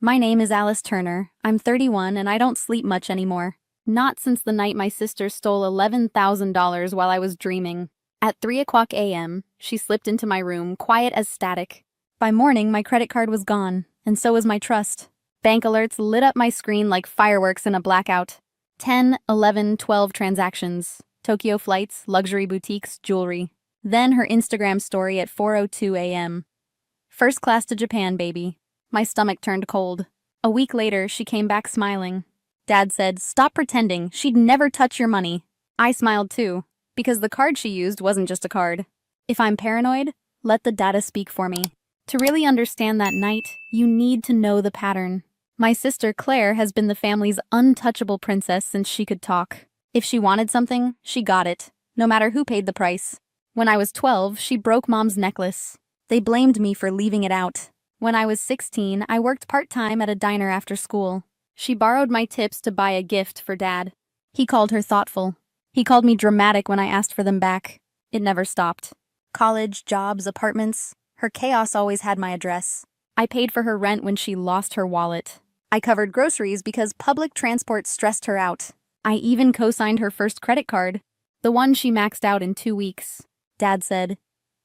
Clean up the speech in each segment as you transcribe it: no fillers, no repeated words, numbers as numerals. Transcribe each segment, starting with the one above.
My name is Alice Turner. I'm 31 and I don't sleep much anymore. Not since the night my sister stole $11,000 while I was dreaming. At 3 o'clock a.m., she slipped into my room, quiet as static. By morning, my credit card was gone, and so was my trust. Bank alerts lit up my screen like fireworks in a blackout. 10, 11, 12 transactions. Tokyo flights, luxury boutiques, jewelry. Then her Instagram story at 4:02 a.m. First class to Japan, baby. My stomach turned cold. A week later, she came back smiling. Dad said, "Stop pretending, she'd never touch your money." I smiled too, because the card she used wasn't just a card. If I'm paranoid, let the data speak for me. To really understand that night, you need to know the pattern. My sister Claire has been the family's untouchable princess since she could talk. If she wanted something, she got it, no matter who paid the price. When I was 12, she broke Mom's necklace. They blamed me for leaving it out. When I was 16, I worked part-time at a diner after school. She borrowed my tips to buy a gift for Dad. He called her thoughtful. He called me dramatic when I asked for them back. It never stopped. College, jobs, apartments. Her chaos always had my address. I paid for her rent when she lost her wallet. I covered groceries because public transport stressed her out. I even co-signed her first credit card, the one she maxed out in 2 weeks. Dad said,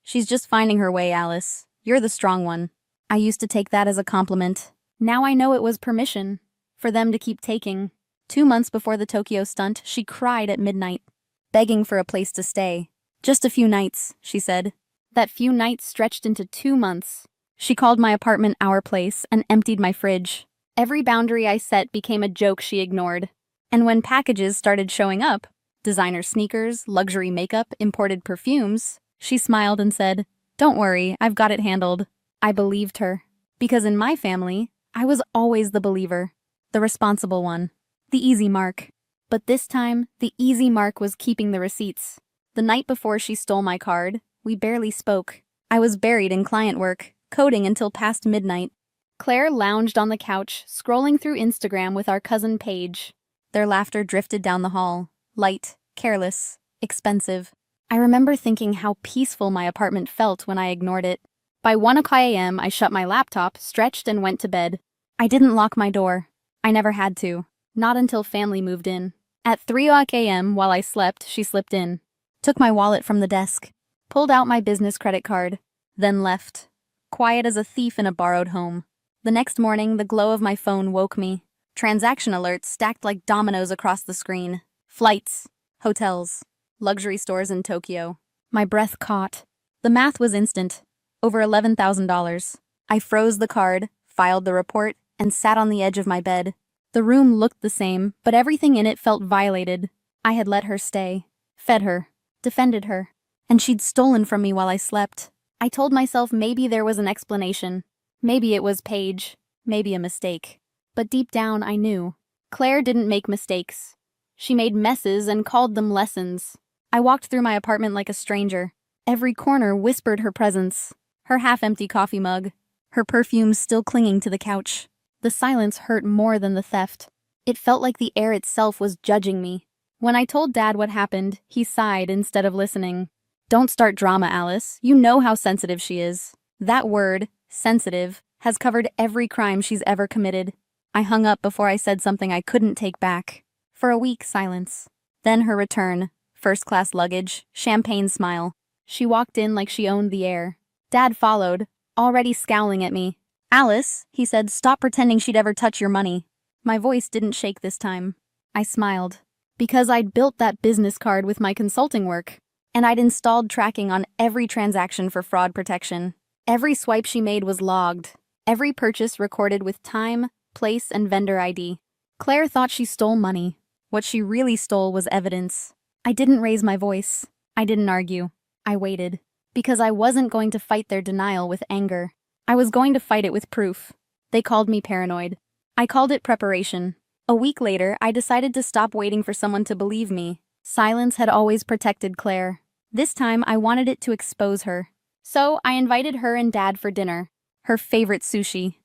"She's just finding her way, Alice. You're the strong one." I used to take that as a compliment. Now I know it was permission for them to keep taking. 2 months before the Tokyo stunt, she cried at midnight, begging for a place to stay. "Just a few nights," she said. That few nights stretched into 2 months. She called my apartment our place and emptied my fridge. Every boundary I set became a joke she ignored. And when packages started showing up, designer sneakers, luxury makeup, imported perfumes, she smiled and said, "Don't worry, I've got it handled." I believed her. Because in my family, I was always the believer, the responsible one, the easy mark. But this time, the easy mark was keeping the receipts. The night before she stole my card, we barely spoke. I was buried in client work, coding until past midnight. Claire lounged on the couch, scrolling through Instagram with our cousin Paige. Their laughter drifted down the hall, light, careless, expensive. I remember thinking how peaceful my apartment felt when I ignored it. By 1 o'clock a.m., I shut my laptop, stretched, and went to bed. I didn't lock my door. I never had to. Not until family moved in. At 3 o'clock a.m., while I slept, she slipped in, took my wallet from the desk, pulled out my business credit card, then left, quiet as a thief in a borrowed home. The next morning, the glow of my phone woke me. Transaction alerts stacked like dominoes across the screen. Flights, hotels, luxury stores in Tokyo. My breath caught. The math was instant. Over $11,000. I froze the card, filed the report, and sat on the edge of my bed. The room looked the same, but everything in it felt violated. I had let her stay, fed her, defended her, and she'd stolen from me while I slept. I told myself maybe there was an explanation. Maybe it was Paige, maybe a mistake. But deep down, I knew. Claire didn't make mistakes. She made messes and called them lessons. I walked through my apartment like a stranger. Every corner whispered her presence. Her half-empty coffee mug, her perfume still clinging to the couch. The silence hurt more than the theft. It felt like the air itself was judging me. When I told Dad what happened, he sighed instead of listening. "Don't start drama, Alice. You know how sensitive she is." That word, sensitive, has covered every crime she's ever committed. I hung up before I said something I couldn't take back. For a week, silence. Then her return, first-class luggage, champagne smile. She walked in like she owned the air. Dad followed, already scowling at me. "Alice," he said, "stop pretending she'd ever touch your money." My voice didn't shake this time. I smiled. Because I'd built that business card with my consulting work, and I'd installed tracking on every transaction for fraud protection. Every swipe she made was logged. Every purchase recorded with time, place, and vendor ID. Claire thought she stole money. What she really stole was evidence. I didn't raise my voice. I didn't argue. I waited. Because I wasn't going to fight their denial with anger. I was going to fight it with proof. They called me paranoid. I called it preparation. A week later, I decided to stop waiting for someone to believe me. Silence had always protected Claire. This time, I wanted it to expose her. So, I invited her and Dad for dinner. Her favorite sushi.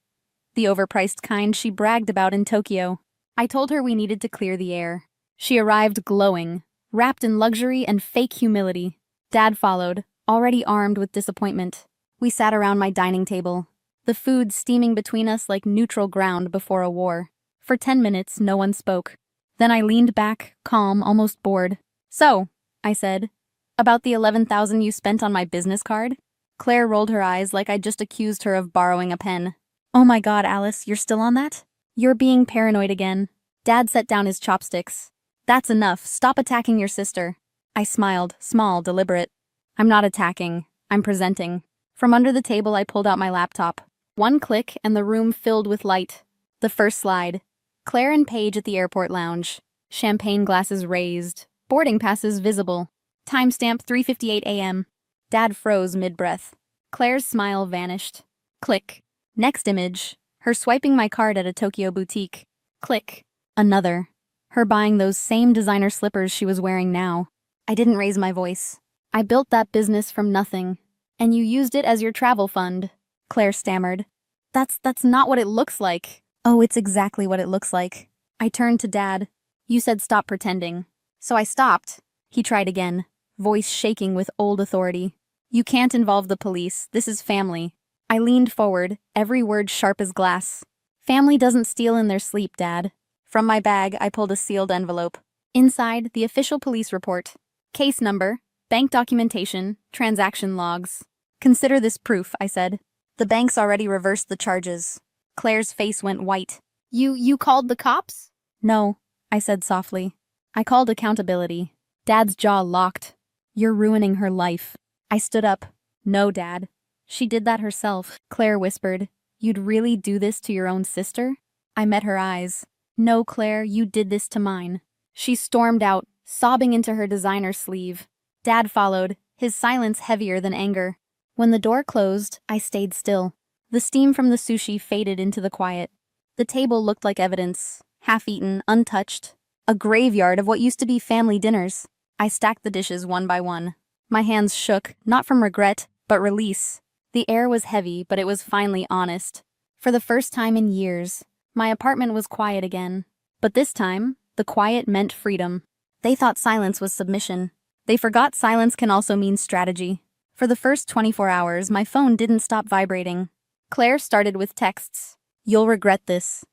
The overpriced kind she bragged about in Tokyo. I told her we needed to clear the air. She arrived glowing, wrapped in luxury and fake humility. Dad followed, already armed with disappointment. We sat around my dining table. the food steaming between us like neutral ground before a war. For 10 minutes, no one spoke. Then I leaned back, calm, almost bored. "So," I said, "about the 11,000 you spent on my business card?" Claire rolled her eyes like I'd just accused her of borrowing a pen. "Oh my God, Alice, you're still on that? You're being paranoid again." Dad set down his chopsticks. "That's enough. Stop attacking your sister." I smiled, small, deliberate. "I'm not attacking. I'm presenting." From under the table, I pulled out my laptop. One click and the room filled with light. The first slide. Claire and Paige at the airport lounge. Champagne glasses raised. Boarding passes visible. Timestamp 3:58 a.m. Dad froze mid-breath. Claire's smile vanished. Click. Next image. Her swiping my card at a Tokyo boutique. Click. Another. Her buying those same designer slippers she was wearing now. I didn't raise my voice. "I built that business from nothing. And you used it as your travel fund," Claire stammered. That's not what it looks like." "Oh, it's exactly what it looks like." I turned to Dad. "You said stop pretending." So I stopped. He tried again, voice shaking with old authority. "You can't involve the police. This is family." I leaned forward, every word sharp as glass. "Family doesn't steal in their sleep, Dad." From my bag, I pulled a sealed envelope. Inside, the official police report. Case number, bank documentation, transaction logs. "Consider this proof," I said. "The bank's already reversed the charges." Claire's face went white. You called the cops?" "No," I said softly. "I called accountability." Dad's jaw locked. "You're ruining her life." I stood up. "No, Dad. She did that herself," Claire whispered. "You'd really do this to your own sister?" I met her eyes. "No, Claire, you did this to mine." She stormed out, sobbing into her designer sleeve. Dad followed, his silence heavier than anger. When the door closed, I stayed still. The steam from the sushi faded into the quiet. The table looked like evidence, half-eaten, untouched. A graveyard of what used to be family dinners. I stacked the dishes one by one. My hands shook, not from regret, but release. The air was heavy, but it was finally honest. For the first time in years, my apartment was quiet again. But this time, the quiet meant freedom. They thought silence was submission. They forgot silence can also mean strategy. For the first 24 hours, my phone didn't stop vibrating. Claire started with texts. "You'll regret this.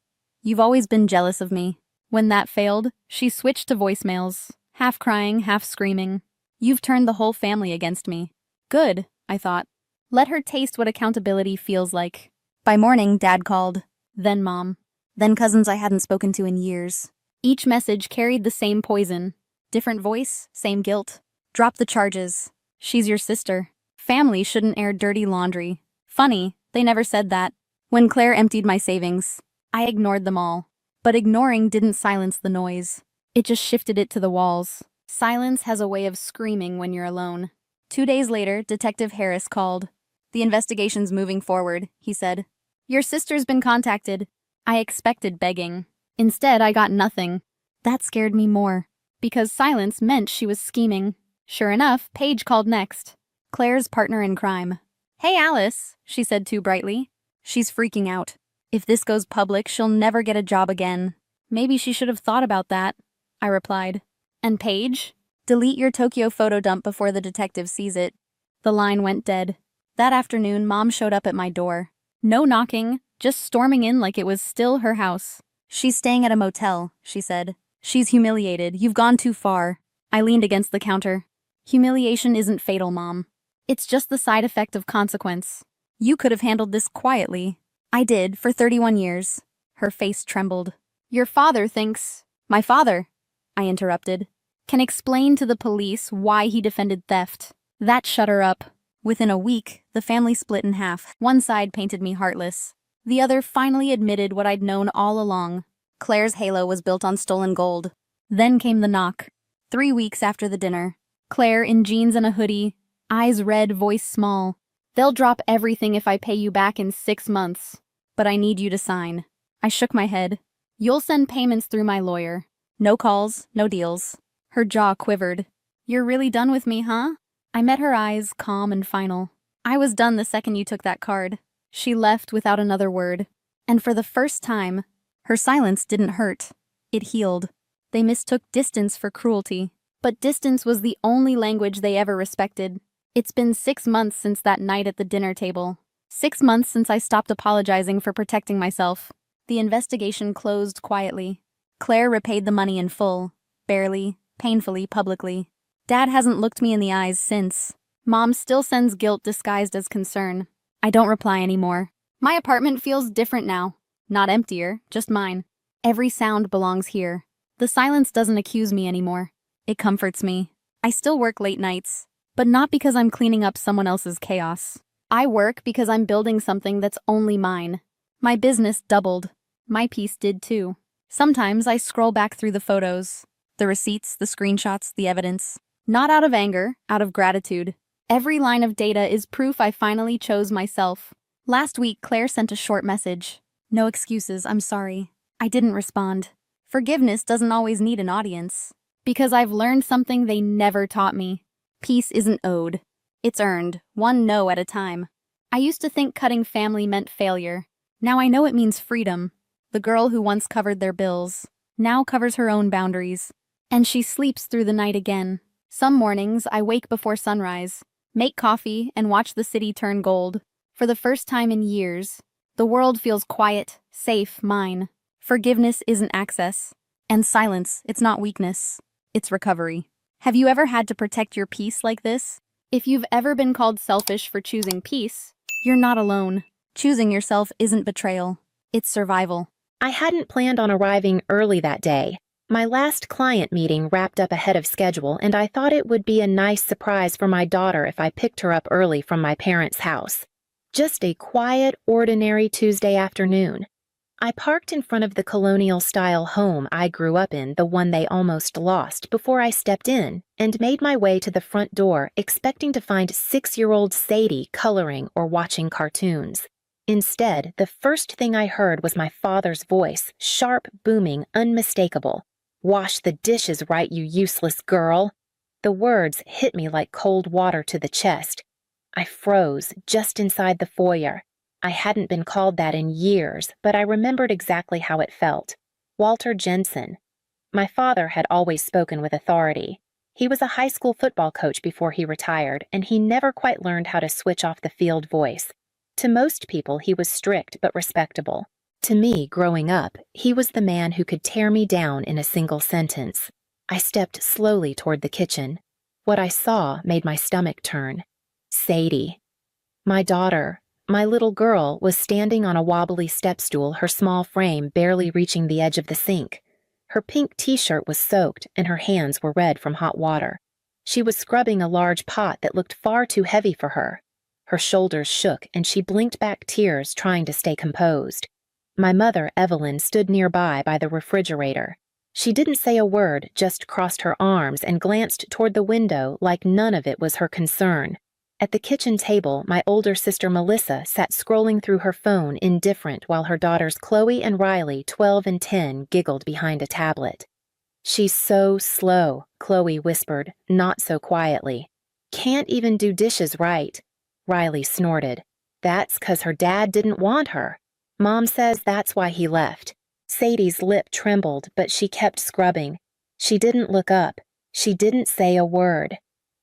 You've always been jealous of me." When that failed, she switched to voicemails, half crying, half screaming. "You've turned the whole family against me." Good, I thought. Let her taste what accountability feels like. By morning, Dad called. Then Mom. Then cousins I hadn't spoken to in years. Each message carried the same poison. Different voice, same guilt. "Drop the charges. She's your sister. Family shouldn't air dirty laundry." Funny, they never said that. When Claire emptied my savings, I ignored them all. But ignoring didn't silence the noise. It just shifted it to the walls. Silence has a way of screaming when you're alone. 2 days later, Detective Harris called. "The investigation's moving forward," he said. "Your sister's been contacted." I expected begging. Instead, I got nothing. That scared me more, because silence meant she was scheming. Sure enough, Paige called next. Claire's partner in crime. "Hey, Alice," she said too brightly. "She's freaking out. If this goes public, she'll never get a job again." "Maybe she should have thought about that," I replied. "And Paige? Delete your Tokyo photo dump before the detective sees it." The line went dead. That afternoon, Mom showed up at my door. No knocking, just storming in like it was still her house. "She's staying at a motel," she said. "She's humiliated. You've gone too far." I leaned against the counter. "Humiliation isn't fatal, Mom. It's just the side effect of consequence. You could have handled this quietly." "I did, for 31 years. Her face trembled. "Your father thinks—" "My father," I interrupted, "can explain to the police why he defended theft." That shut her up. Within a week, the family split in half. One side painted me heartless. The other finally admitted what I'd known all along. Claire's halo was built on stolen gold. Then came the knock. 3 weeks after the dinner. Claire in jeans and a hoodie, eyes red, voice small. "They'll drop everything if I pay you back in 6 months. But I need you to sign." I shook my head. "You'll send payments through my lawyer." No calls, no deals. Her jaw quivered. "You're really done with me, huh?" I met her eyes, calm and final. "I was done the second you took that card." She left without another word. And for the first time, her silence didn't hurt. It healed. They mistook distance for cruelty. But distance was the only language they ever respected. It's been 6 months since that night at the dinner table. 6 months since I stopped apologizing for protecting myself. The investigation closed quietly. Claire repaid the money in full, barely, painfully, publicly. Dad hasn't looked me in the eyes since. Mom still sends guilt disguised as concern. I don't reply anymore. My apartment feels different now. Not emptier, just mine. Every sound belongs here. The silence doesn't accuse me anymore. It comforts me. I still work late nights, but not because I'm cleaning up someone else's chaos. I work because I'm building something that's only mine. My business doubled. My peace did too. Sometimes I scroll back through the photos, the receipts, the screenshots, the evidence. Not out of anger, out of gratitude. Every line of data is proof I finally chose myself. Last week, Claire sent a short message. No excuses, I'm sorry. I didn't respond. Forgiveness doesn't always need an audience. Because I've learned something they never taught me. Peace isn't owed. It's earned, one no at a time. I used to think cutting family meant failure. Now I know it means freedom. The girl who once covered their bills now covers her own boundaries. And she sleeps through the night again. Some mornings, I wake before sunrise, make coffee, and watch the city turn gold. For the first time in years, the world feels quiet, safe, mine. Forgiveness isn't access. And silence, it's not weakness. It's recovery. Have you ever had to protect your peace like this? If you've ever been called selfish for choosing peace, you're not alone. Choosing yourself isn't betrayal. It's survival. I hadn't planned on arriving early that day. My last client meeting wrapped up ahead of schedule, and I thought it would be a nice surprise for my daughter if I picked her up early from my parents' house. Just a quiet, ordinary Tuesday afternoon. I parked in front of the colonial-style home I grew up in, the one they almost lost, before I stepped in, and made my way to the front door, expecting to find 6-year-old Sadie coloring or watching cartoons. Instead, the first thing I heard was my father's voice, sharp, booming, unmistakable. "Wash the dishes right, you useless girl." The words hit me like cold water to the chest. I froze just inside the foyer. I hadn't been called that in years, but I remembered exactly how it felt. Walter Jensen. My father had always spoken with authority. He was a high school football coach before he retired, and he never quite learned how to switch off the field voice. To most people, he was strict but respectable. To me, growing up, he was the man who could tear me down in a single sentence. I stepped slowly toward the kitchen. What I saw made my stomach turn. Sadie. My daughter, my little girl, was standing on a wobbly step stool, her small frame barely reaching the edge of the sink. Her pink t-shirt was soaked, and her hands were red from hot water. She was scrubbing a large pot that looked far too heavy for her. Her shoulders shook, and she blinked back tears, trying to stay composed. My mother, Evelyn, stood nearby by the refrigerator. She didn't say a word, just crossed her arms and glanced toward the window like none of it was her concern. At the kitchen table, my older sister Melissa sat scrolling through her phone, indifferent, while her daughters Chloe and Riley, 12 and 10, giggled behind a tablet. "She's so slow," Chloe whispered, not so quietly. "Can't even do dishes right." Riley snorted. "That's 'cause her dad didn't want her. Mom says that's why he left." Sadie's lip trembled, but she kept scrubbing. She didn't look up. She didn't say a word.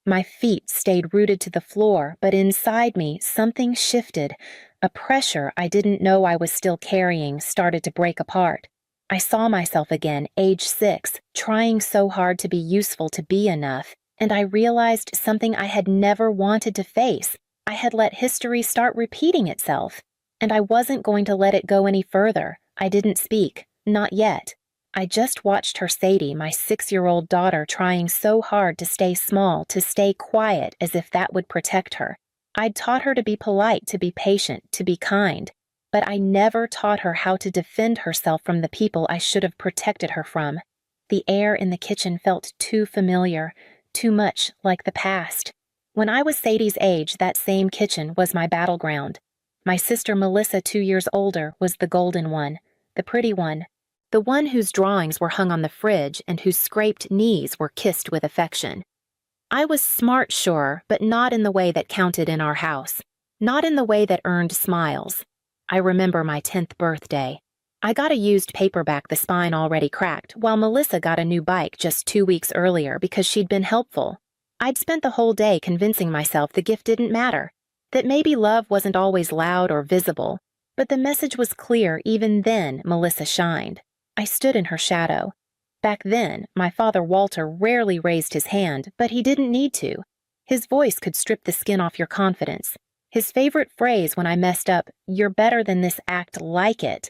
My feet stayed rooted to the floor, but inside me, something shifted. A pressure I didn't know I was still carrying started to break apart. I saw myself again, age 6, trying so hard to be useful, to be enough, and I realized something I had never wanted to face. I had let history start repeating itself, and I wasn't going to let it go any further. I didn't speak, not yet. I just watched her, Sadie, my 6-year-old daughter, trying so hard to stay small, to stay quiet, as if that would protect her. I'd taught her to be polite, to be patient, to be kind, but I never taught her how to defend herself from the people I should have protected her from. The air in the kitchen felt too familiar, too much like the past. When I was Sadie's age, that same kitchen was my battleground. My sister Melissa, 2 years older, was the golden one, the pretty one, the one whose drawings were hung on the fridge and whose scraped knees were kissed with affection. I was smart, sure, but not in the way that counted in our house, not in the way that earned smiles. I remember my 10th birthday. I got a used paperback, the spine already cracked, while Melissa got a new bike just 2 weeks earlier because she'd been helpful. I'd spent the whole day convincing myself the gift didn't matter. That maybe love wasn't always loud or visible, but the message was clear even then Melissa shined. I stood in her shadow. Back then, my father Walter rarely raised his hand, but he didn't need to. His voice could strip the skin off your confidence. His favorite phrase when I messed up, "You're better than this, act like it,"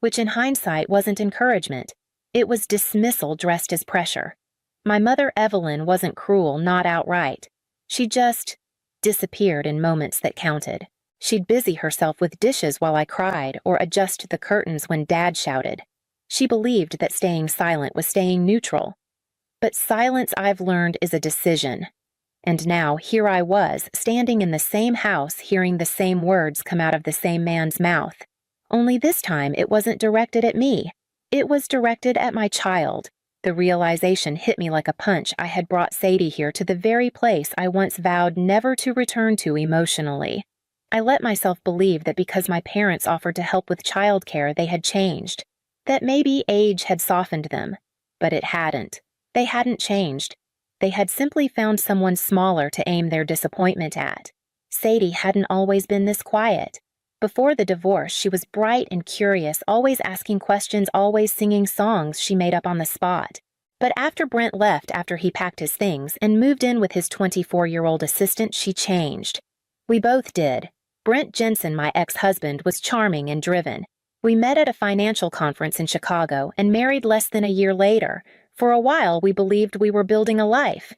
which in hindsight wasn't encouragement. It was dismissal dressed as pressure. My mother Evelyn wasn't cruel, not outright. She just disappeared in moments that counted. She'd busy herself with dishes while I cried or adjust the curtains when Dad shouted. She believed that staying silent was staying neutral. But silence, I've learned, is a decision. And now here I was, standing in the same house, hearing the same words come out of the same man's mouth. Only this time it wasn't directed at me. It was directed at my child. The realization hit me like a punch. I had brought Sadie here to the very place I once vowed never to return to emotionally. I let myself believe that because my parents offered to help with childcare, they had changed. That maybe age had softened them. But it hadn't. They hadn't changed. They had simply found someone smaller to aim their disappointment at. Sadie hadn't always been this quiet. Before the divorce, she was bright and curious, always asking questions, always singing songs she made up on the spot. But after Brent left after he packed his things and moved in with his 24-year-old assistant, she changed. We both did. Brent Jensen, my ex-husband, was charming and driven. We met at a financial conference in Chicago and married less than a year later. For a while, we believed we were building a life.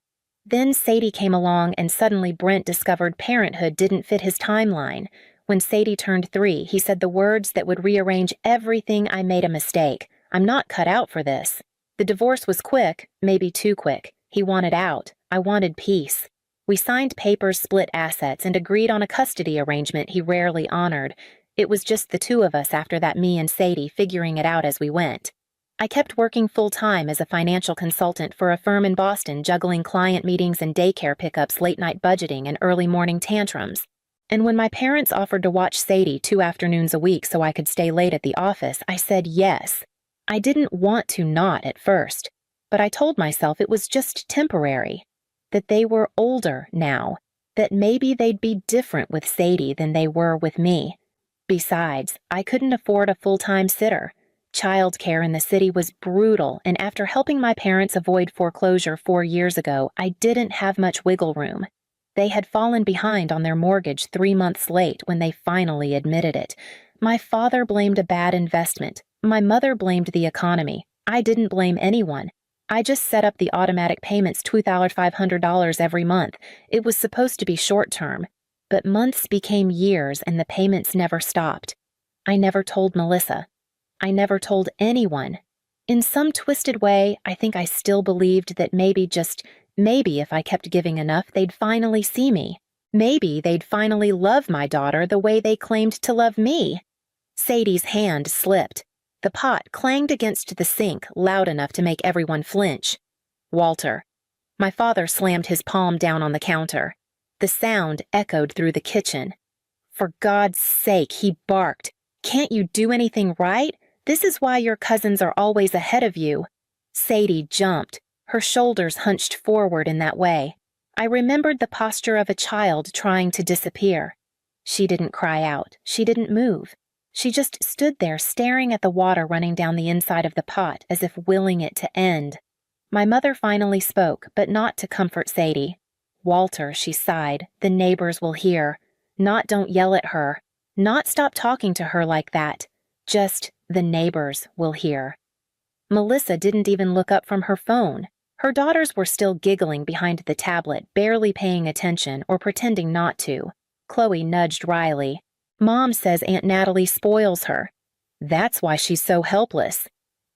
Then Sadie came along and suddenly Brent discovered parenthood didn't fit his timeline. When Sadie turned 3, he said the words that would rearrange everything. I made a mistake. I'm not cut out for this. The divorce was quick, maybe too quick. He wanted out. I wanted peace. We signed papers, split assets, and agreed on a custody arrangement he rarely honored. It was just the two of us after that, me and Sadie, figuring it out as we went. I kept working full-time as a financial consultant for a firm in Boston, juggling client meetings and daycare pickups, late-night budgeting, and early morning tantrums. And when my parents offered to watch Sadie 2 afternoons a week so I could stay late at the office, I said yes. I didn't want to not at first, but I told myself it was just temporary, that they were older now, that maybe they'd be different with Sadie than they were with me. Besides, I couldn't afford a full-time sitter. Childcare in the city was brutal, and after helping my parents avoid foreclosure 4 years ago, I didn't have much wiggle room. They had fallen behind on their mortgage 3 months late when they finally admitted it. My father blamed a bad investment. My mother blamed the economy. I didn't blame anyone. I just set up the automatic payments, $2,500 every month. It was supposed to be short-term. But months became years and the payments never stopped. I never told Melissa. I never told anyone. In some twisted way, I think I still believed that maybe, just maybe, if I kept giving enough, they'd finally see me. Maybe they'd finally love my daughter the way they claimed to love me. Sadie's hand slipped. The pot clanged against the sink loud enough to make everyone flinch. Walter. My father slammed his palm down on the counter. The sound echoed through the kitchen. For God's sake, he barked. Can't you do anything right? This is why your cousins are always ahead of you. Sadie jumped, her shoulders hunched forward in that way. I remembered the posture of a child trying to disappear. She didn't cry out. She didn't move. She just stood there staring at the water running down the inside of the pot as if willing it to end. My mother finally spoke, but not to comfort Sadie. Walter, she sighed, the neighbors will hear. Not don't yell at her. Not stop talking to her like that. Just the neighbors will hear. Melissa didn't even look up from her phone. Her daughters were still giggling behind the tablet, barely paying attention or pretending not to. Chloe nudged Riley. Mom says Aunt Natalie spoils her. That's why she's so helpless.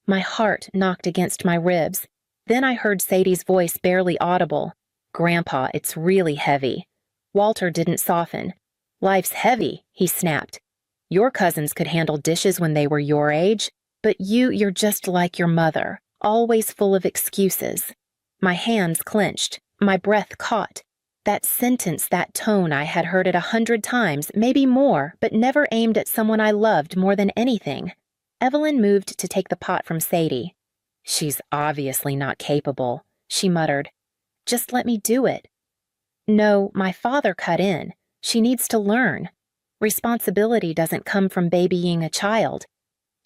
My heart knocked against my ribs. Then I heard Sadie's voice barely audible. Grandpa, it's really heavy. Walter didn't soften. Life's heavy, he snapped. Your cousins could handle dishes when they were your age, but you're just like your mother, always full of excuses. My hands clenched, my breath caught. That sentence, that tone, I had heard it 100 times, maybe more, but never aimed at someone I loved more than anything. Evelyn moved to take the pot from Sadie. She's obviously not capable, she muttered. Just let me do it. No, my father cut in. She needs to learn. Responsibility doesn't come from babying a child.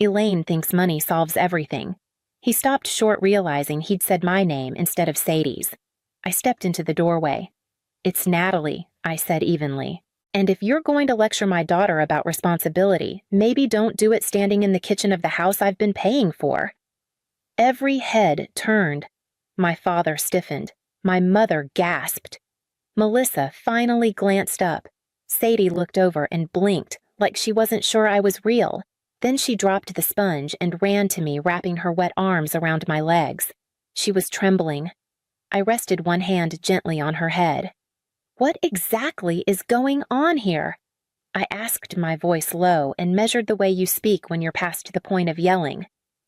Elaine thinks money solves everything. He stopped short, realizing he'd said my name instead of Sadie's. I stepped into the doorway. "It's Natalie," I said evenly. "And if you're going to lecture my daughter about responsibility, maybe don't do it standing in the kitchen of the house I've been paying for." Every head turned. My father stiffened. My mother gasped. Melissa finally glanced up. Sadie looked over and blinked, like she wasn't sure I was real. Then she dropped the sponge and ran to me, wrapping her wet arms around my legs. She was trembling. I rested one hand gently on her head. "What exactly is going on here?" I asked, my voice low, and measured the way you speak when you're past the point of yelling.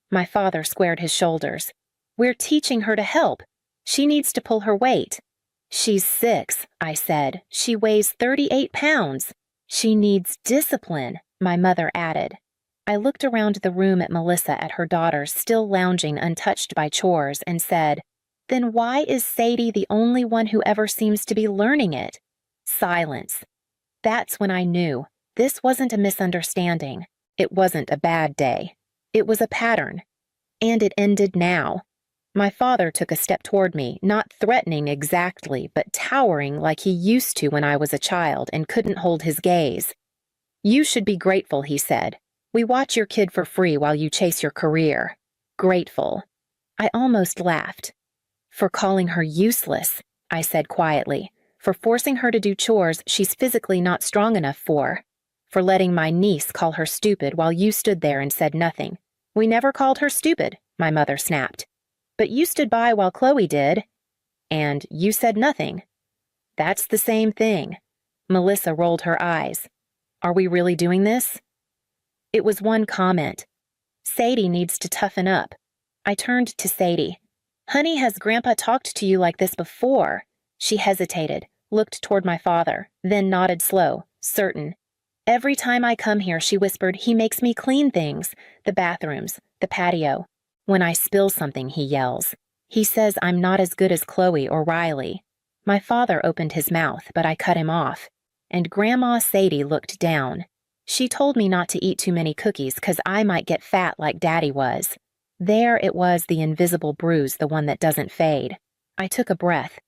My father squared his shoulders. "We're teaching her to help. She needs to pull her weight." "She's 6, I said. "She weighs 38 pounds. "She needs discipline," my mother added. I looked around the room at Melissa, at her daughters still lounging untouched by chores, and said, "Then why is Sadie the only one who ever seems to be learning it?" Silence. That's when I knew. This wasn't a misunderstanding. It wasn't a bad day. It was a pattern. And it ended now. My father took a step toward me, not threatening exactly, but towering like he used to when I was a child and couldn't hold his gaze. "You should be grateful," he said. "We watch your kid for free while you chase your career." Grateful. I almost laughed. "For calling her useless," I said quietly. "For forcing her to do chores she's physically not strong enough for. For letting my niece call her stupid while you stood there and said nothing." "We never called her stupid," my mother snapped. "But you stood by while Chloe did." "And you said nothing." "That's the same thing." Melissa rolled her eyes. "Are we really doing this?" It was one comment. "Sadie needs to toughen up." I turned to Sadie. "Honey, has Grandpa talked to you like this before?" She hesitated, looked toward my father, then nodded slow, certain. "Every time I come here," she whispered, "he makes me clean things. The bathrooms, the patio. When I spill something, he yells. He says I'm not as good as Chloe or Riley." My father opened his mouth, but I cut him off. And Grandma Sadie looked down. "She told me not to eat too many cookies because I might get fat like Daddy was." There it was, the invisible bruise, the one that doesn't fade. I took a breath.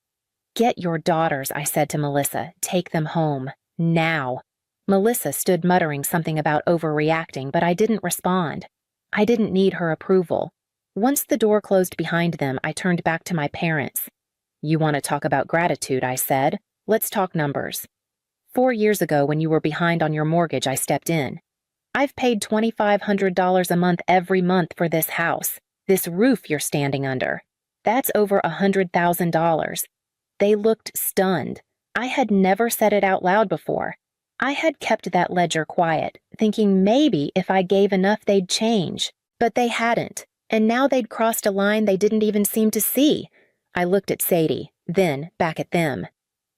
"Get your daughters," I said to Melissa. "Take them home. Now." Melissa stood muttering something about overreacting, but I didn't respond. I didn't need her approval. Once the door closed behind them, I turned back to my parents. "You want to talk about gratitude," I said. "Let's talk numbers. 4 years ago, when you were behind on your mortgage, I stepped in. I've paid $2,500 a month every month for this house, this roof you're standing under. That's over $100,000. They looked stunned. I had never said it out loud before. I had kept that ledger quiet, thinking maybe if I gave enough they'd change. But they hadn't, and now they'd crossed a line they didn't even seem to see. I looked at Sadie, then back at them.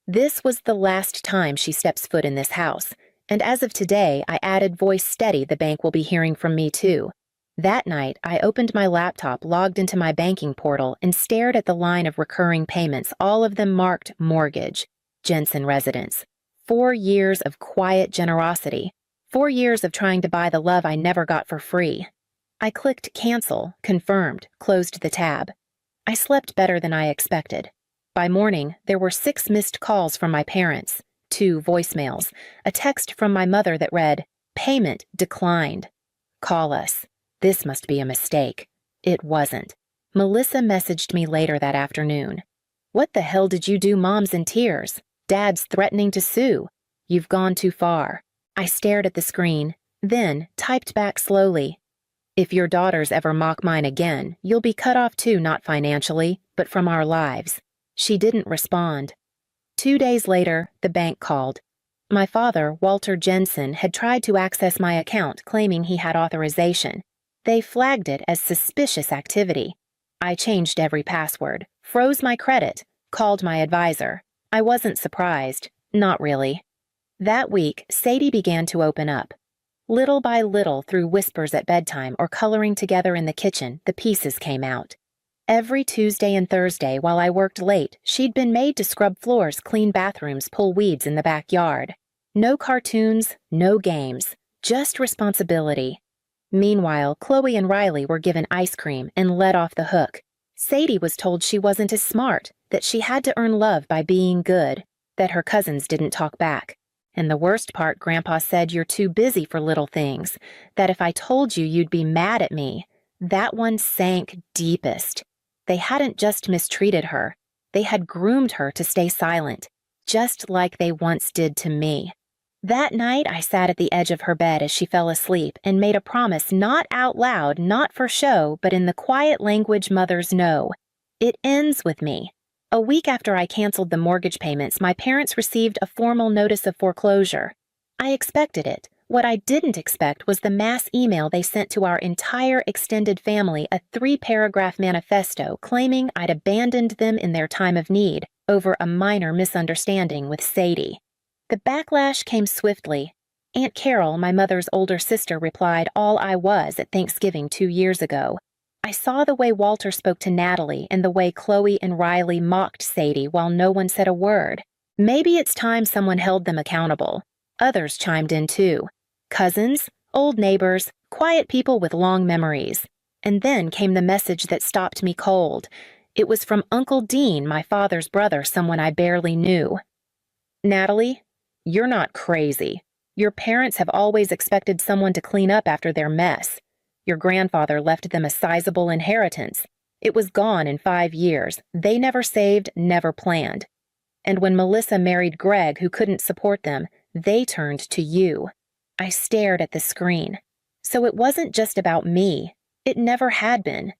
This was the last time she steps foot in this house, and as of today, I added voice steady, the bank will be hearing from me too. That night, I opened my laptop, logged into my banking portal, and stared at the line of recurring payments, all of them marked mortgage, Jensen residence. 4 years of quiet generosity. 4 years of trying to buy the love I never got for free. I clicked cancel, confirmed, closed the tab. I slept better than I expected. By morning, there were 6 missed calls from my parents, 2 voicemails, a text from my mother that read, "Payment declined. Call us." This must be a mistake. It wasn't. Melissa messaged me later that afternoon. "What the hell did you do? Mom's in tears. Dad's threatening to sue. You've gone too far." I stared at the screen, then typed back slowly. "If your daughters ever mock mine again, you'll be cut off too, not financially, but from our lives." She didn't respond. 2 days later, the bank called. My father, Walter Jensen, had tried to access my account, claiming he had authorization. They flagged it as suspicious activity. I changed every password, froze my credit, called my advisor. I wasn't surprised. Not really. That week, Sadie began to open up. Little by little, through whispers at bedtime or coloring together in the kitchen, the pieces came out. Every Tuesday and Thursday, while I worked late, she'd been made to scrub floors, clean bathrooms, pull weeds in the backyard. No cartoons, no games, just responsibility. Meanwhile, Chloe and Riley were given ice cream and let off the hook. Sadie was told she wasn't as smart, that she had to earn love by being good, that her cousins didn't talk back. And the worst part, Grandpa said you're too busy for little things, that if I told you you'd be mad at me. That one sank deepest. They hadn't just mistreated her, they had groomed her to stay silent, just like they once did to me. That night, I sat at the edge of her bed as she fell asleep and made a promise not out loud, not for show, but in the quiet language mothers know. It ends with me. A week after I canceled the mortgage payments, my parents received a formal notice of foreclosure. I expected it. What I didn't expect was the mass email they sent to our entire extended family, a 3-paragraph manifesto claiming I'd abandoned them in their time of need over a minor misunderstanding with Sadie. The backlash came swiftly. Aunt Carol, my mother's older sister, replied all I was at Thanksgiving 2 years ago. I saw the way Walter spoke to Natalie and the way Chloe and Riley mocked Sadie while no one said a word. Maybe it's time someone held them accountable. Others chimed in too. Cousins, old neighbors, quiet people with long memories. And then came the message that stopped me cold. It was from Uncle Dean, my father's brother, someone I barely knew. Natalie, you're not crazy. Your parents have always expected someone to clean up after their mess. Your grandfather left them a sizable inheritance. It was gone in 5 years. They never saved, never planned. And when Melissa married Greg, who couldn't support them, they turned to you. I stared at the screen. So it wasn't just about me. It never had been.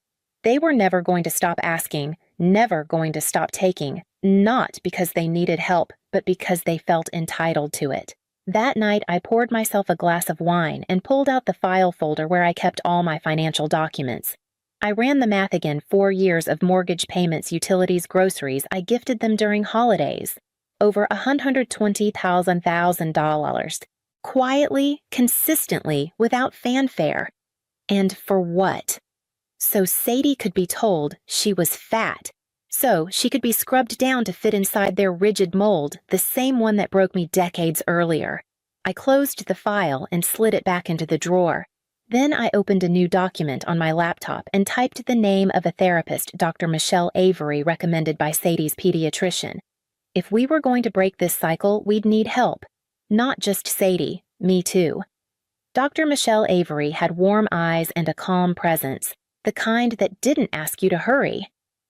They were never going to stop asking, never going to stop taking, not because they needed help, but because they felt entitled to it. That night, I poured myself a glass of wine and pulled out the file folder where I kept all my financial documents. I ran the math again. 4 years of mortgage payments, utilities, groceries. I gifted them during holidays. Over $120,000. Quietly, consistently, without fanfare. And for what? So Sadie could be told she was fat. So she could be scrubbed down to fit inside their rigid mold, the same one that broke me decades earlier. I closed the file and slid it back into the drawer. Then I opened a new document on my laptop and typed the name of a therapist, Dr. Michelle Avery, recommended by Sadie's pediatrician. If we were going to break this cycle, we'd need help. Not just Sadie, me too. Dr. Michelle Avery had warm eyes and a calm presence, the kind that didn't ask you to hurry.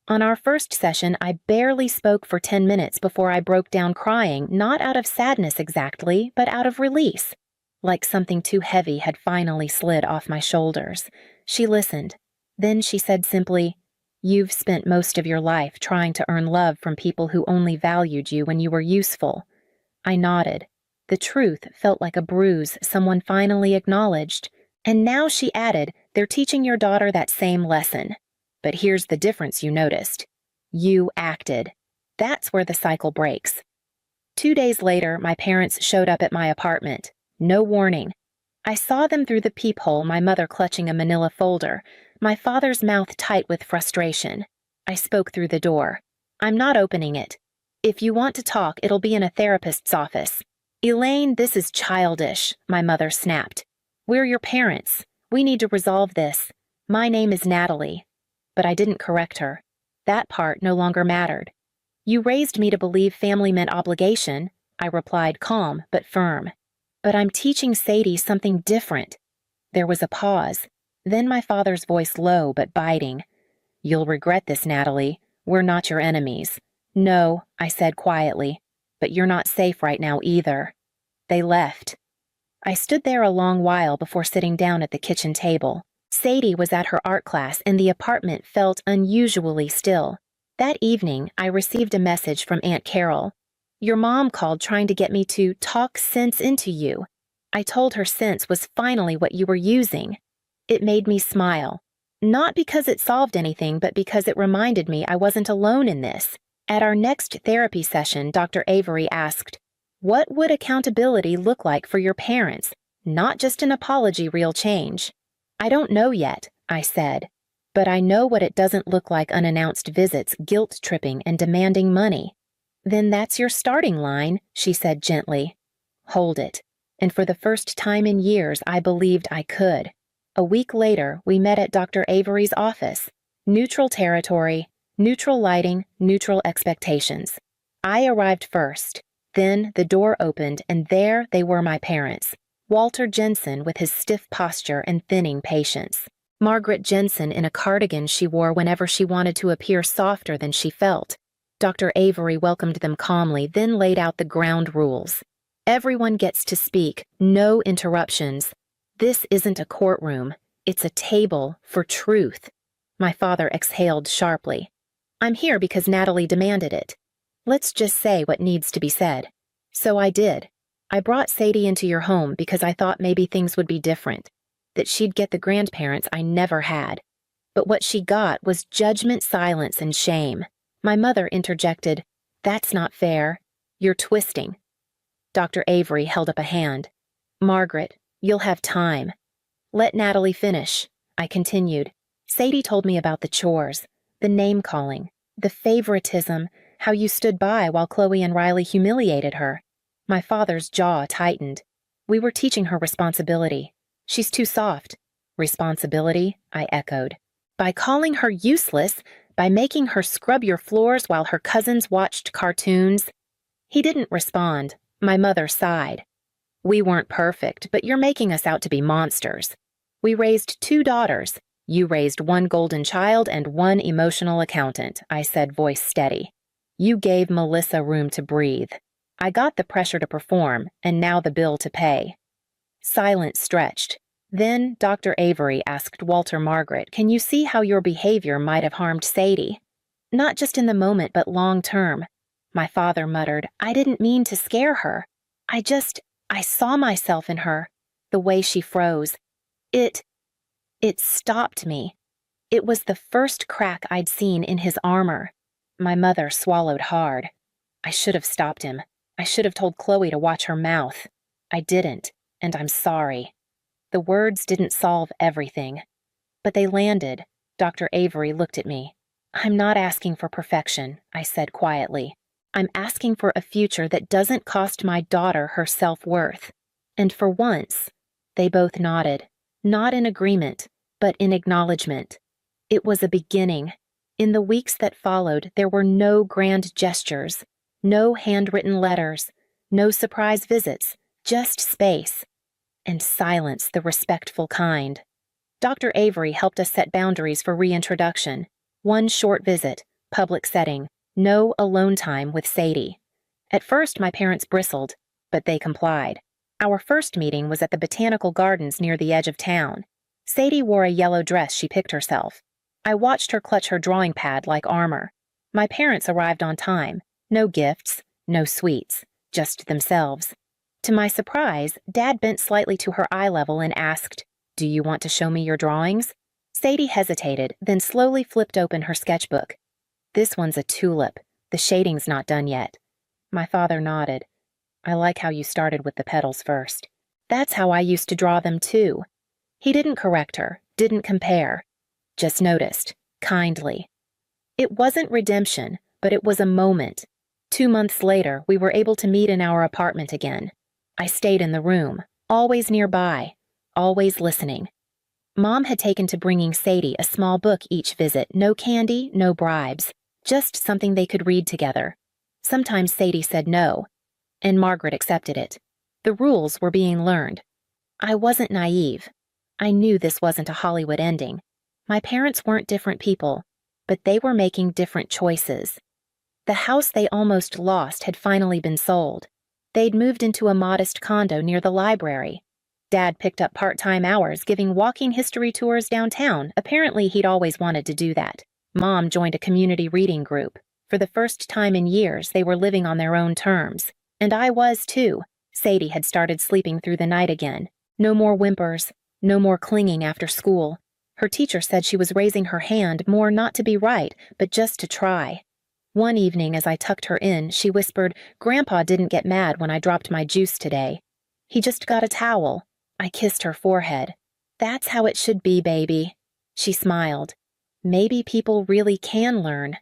On our first session, I barely spoke for 10 minutes before I broke down crying, not out of sadness exactly, but out of release. Like something too heavy had finally slid off my shoulders. She listened. Then she said simply, "You've spent most of your life trying to earn love from people who only valued you when you were useful." I nodded. The truth felt like a bruise someone finally acknowledged. And now she added, "They're teaching your daughter that same lesson. But here's the difference you noticed. You acted. That's where the cycle breaks." 2 days later, my parents showed up at my apartment. No warning. I saw them through the peephole, my mother clutching a manila folder, my father's mouth tight with frustration. I spoke through the door. "I'm not opening it. If you want to talk, it'll be in a therapist's office." "Elaine, this is childish," my mother snapped. "We're your parents. We need to resolve this. My name is Natalie." But I didn't correct her. That part no longer mattered. "You raised me to believe family meant obligation," I replied, calm but firm. "But I'm teaching Sadie something different." There was a pause. Then my father's voice low but biting. "You'll regret this, Natalie. We're not your enemies." "No," I said quietly. "But you're not safe right now either." They left. I stood there a long while before sitting down at the kitchen table. Sadie was at her art class and the apartment felt unusually still. That evening, I received a message from Aunt Carol. "Your mom called trying to get me to talk sense into you. I told her sense was finally what you were using." It made me smile. Not because it solved anything, but because it reminded me I wasn't alone in this. At our next therapy session, Dr. Avery asked, "What would accountability look like for your parents? Not just an apology, real change." "I don't know yet," I said. "But I know what it doesn't look like: unannounced visits, guilt-tripping, and demanding money." "Then that's your starting line," she said gently. hold it. And for the first time in years, I believed I could. A week later, we met at Dr. Avery's office. Neutral territory, neutral lighting, neutral expectations. I arrived first. Then the door opened, and there they were, my parents. Walter Jensen with his stiff posture and thinning patience. Margaret Jensen in a cardigan she wore whenever she wanted to appear softer than she felt. Dr. Avery welcomed them calmly, then laid out the ground rules. Everyone gets to speak, no interruptions. This isn't a courtroom. It's a table for truth. My father exhaled sharply. I'm here because Natalie demanded it. Let's just say what needs to be said. So I did. I brought Sadie into your home because I thought maybe things would be different, that she'd get the grandparents I never had. But what she got was judgment, silence, and shame. My mother interjected, "That's not fair. You're twisting." Dr. Avery held up a hand. "Margaret, you'll have time." "Let Natalie finish," I continued. "Sadie told me about the chores, the name-calling, the favoritism, how you stood by while Chloe and Riley humiliated her." My father's jaw tightened. "We were teaching her responsibility. She's too soft." "Responsibility?" I echoed. "By calling her useless, by making her scrub your floors while her cousins watched cartoons." He didn't respond. My mother sighed. "We weren't perfect, but you're making us out to be monsters. We raised 2 daughters. You raised 1 golden child and 1 emotional accountant," I said, voice steady. "You gave Melissa room to breathe. I got the pressure to perform, and now the bill to pay." Silence stretched. Then Dr. Avery asked Walter Margaret, "Can you see how your behavior might have harmed Sadie? Not just in the moment, but long term." My father muttered, "I didn't mean to scare her. I saw myself in her, the way she froze. It stopped me. It was the first crack I'd seen in his armor." My mother swallowed hard. "I should have stopped him. I should have told Chloe to watch her mouth. I didn't, and I'm sorry." The words didn't solve everything, but they landed. Dr. Avery looked at me. "I'm not asking for perfection," I said quietly. "I'm asking for a future that doesn't cost my daughter her self-worth." And for once, they both nodded, not in agreement, but in acknowledgement. It was a beginning. In the weeks that followed, there were no grand gestures, no handwritten letters, no surprise visits, just space. And silence, the respectful kind. Dr. Avery helped us set boundaries for reintroduction. 1 short visit, public setting, no alone time with Sadie. At first, my parents bristled, but they complied. Our first meeting was at the botanical gardens near the edge of town. Sadie wore a yellow dress she picked herself. I watched her clutch her drawing pad like armor. My parents arrived on time. No gifts, no sweets, just themselves. To my surprise, Dad bent slightly to her eye level and asked, "Do you want to show me your drawings?" Sadie hesitated, then slowly flipped open her sketchbook. "This one's a tulip. The shading's not done yet." My father nodded. "I like how you started with the petals first. That's how I used to draw them too." He didn't correct her, didn't compare. Just noticed, kindly. It wasn't redemption, but it was a moment. 2 months later, we were able to meet in our apartment again. I stayed in the room, always nearby, always listening. Mom had taken to bringing Sadie a small book each visit, no candy, no bribes, just something they could read together. Sometimes Sadie said no, and Margaret accepted it. The rules were being learned. I wasn't naive. I knew this wasn't a Hollywood ending. My parents weren't different people, but they were making different choices. The house they almost lost had finally been sold. They'd moved into a modest condo near the library. Dad picked up part-time hours giving walking history tours downtown. Apparently, he'd always wanted to do that. Mom joined a community reading group. For the first time in years, they were living on their own terms. And I was, too. Sadie had started sleeping through the night again. No more whimpers, no more clinging after school. Her teacher said she was raising her hand more not to be right, but just to try. One evening, as I tucked her in, she whispered, "Grandpa didn't get mad when I dropped my juice today. He just got a towel." I kissed her forehead. "That's how it should be, baby." She smiled. Maybe people really can learn.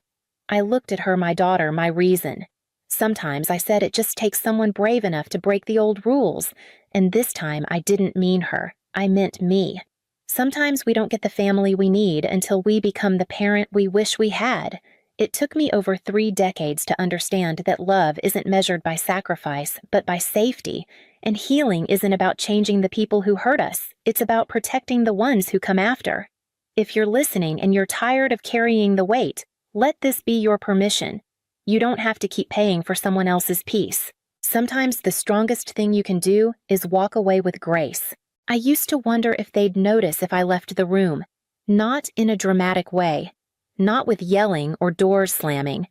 I looked at her, my daughter, my reason. Sometimes I said it just takes someone brave enough to break the old rules, and this time I didn't mean her. I meant me. Sometimes we don't get the family we need until we become the parent we wish we had. It took me over 3 decades to understand that love isn't measured by sacrifice, but by safety, and healing isn't about changing the people who hurt us. It's about protecting the ones who come after. If you're listening and you're tired of carrying the weight, let this be your permission. You don't have to keep paying for someone else's peace. Sometimes the strongest thing you can do is walk away with grace. I used to wonder if they'd notice if I left the room. Not in a dramatic way. Not with yelling or doors slamming.